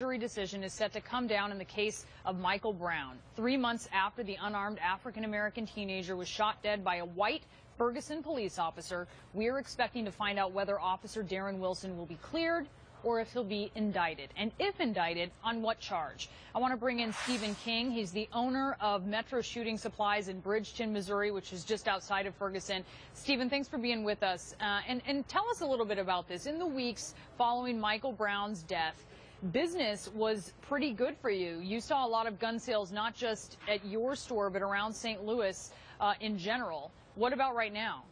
Jury decision is set to come down in the case of Michael Brown. 3 months after the unarmed African-American teenager was shot dead by a white Ferguson police officer, we're expecting to find out whether Officer Darren Wilson will be cleared or if he'll be indicted. And if indicted, on what charge? I want to bring in Stephen King. He's the owner of Metro Shooting Supplies in Bridgeton, Missouri, which is just outside of Ferguson. Stephen, thanks for being with us. And tell us a little bit about this. In the weeks following Michael Brown's death, business was pretty good for you. You saw a lot of gun sales, not just at your store, but around St. Louis in general. What about right now?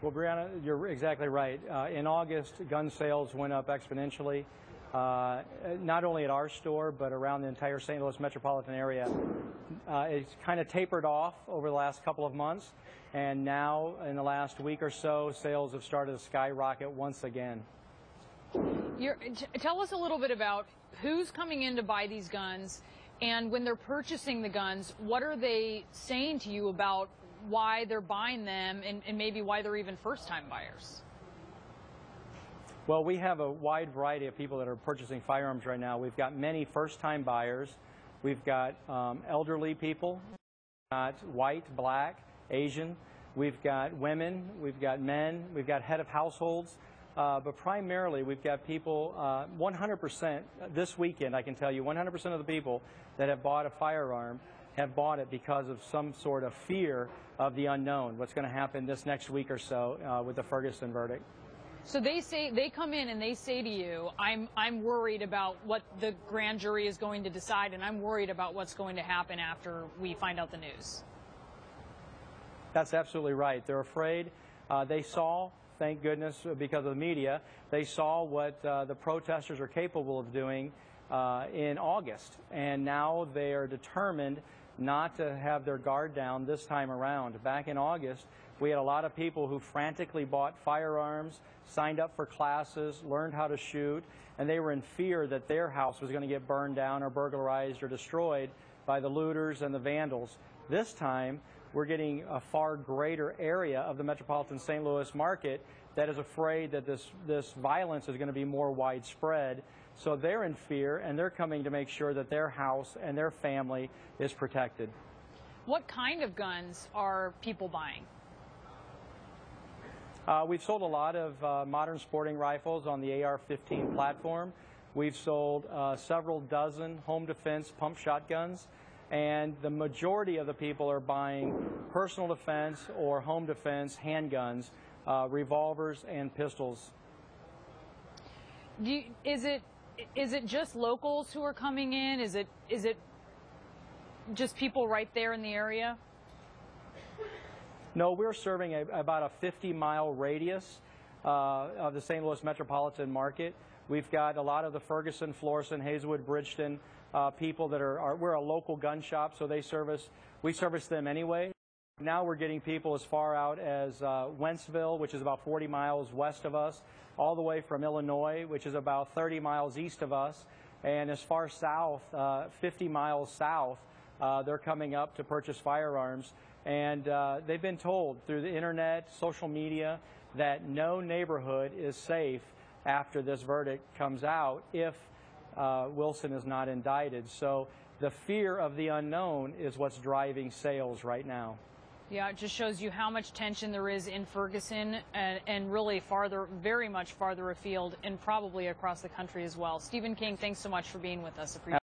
Well, Brianna, you're exactly right. In August, gun sales went up exponentially, not only at our store, but around the entire St. Louis metropolitan area. It's kind of tapered off over the last couple of months, and now in the last week or so, sales have started to skyrocket once again. Tell us a little bit about who's coming in to buy these guns, and when they're purchasing the guns, what are they saying to you about why they're buying them and maybe why they're even first-time buyers? Well, we have a wide variety of people that are purchasing firearms right now. We've got many first-time buyers. We've got elderly people, we've got white, black, Asian. We've got women, we've got men, we've got head of households. But primarily, we've got people, 100% this weekend, I can tell you, 100% of the people that have bought a firearm have bought it because of some sort of fear of the unknown, what's going to happen this next week or so with the Ferguson verdict. So they come in and they say to you, I'm worried about what the grand jury is going to decide, and I'm worried about what's going to happen after we find out the news. That's absolutely right. They're afraid. They saw, thank goodness, because of the media, they saw what the protesters are capable of doing in August, and now they are determined not to have their guard down this time around. Back in August, we had a lot of people who frantically bought firearms, signed up for classes, learned how to shoot, and they were in fear that their house was going to get burned down or burglarized or destroyed by the looters and the vandals. This time, we're getting a far greater area of the metropolitan St. Louis market that is afraid that this violence is going to be more widespread. So they're in fear, and they're coming to make sure that their house and their family is protected. What kind of guns are people buying? We've sold a lot of modern sporting rifles on the AR-15 platform. We've sold several dozen home defense pump shotguns, and the majority of the people are buying personal defense or home defense handguns, revolvers and pistols. Is it just locals who are coming in? Is it just people right there in the area? No, we're serving about a 50-mile radius of the St. Louis metropolitan market. We've got a lot of the Ferguson, Florissant, Hazelwood, Bridgeton people that we're a local gun shop, so we service them anyway. Now we're getting people as far out as Wentzville, which is about 40 miles west of us, all the way from Illinois, which is about 30 miles east of us, and as far south, 50 miles south, they're coming up to purchase firearms. And they've been told through the internet, social media, that no neighborhood is safe after this verdict comes out if Wilson is not indicted. So the fear of the unknown is what's driving sales right now. Yeah, it just shows you how much tension there is in Ferguson and really very much farther afield and probably across the country as well. Stephen King, thanks so much for being with us.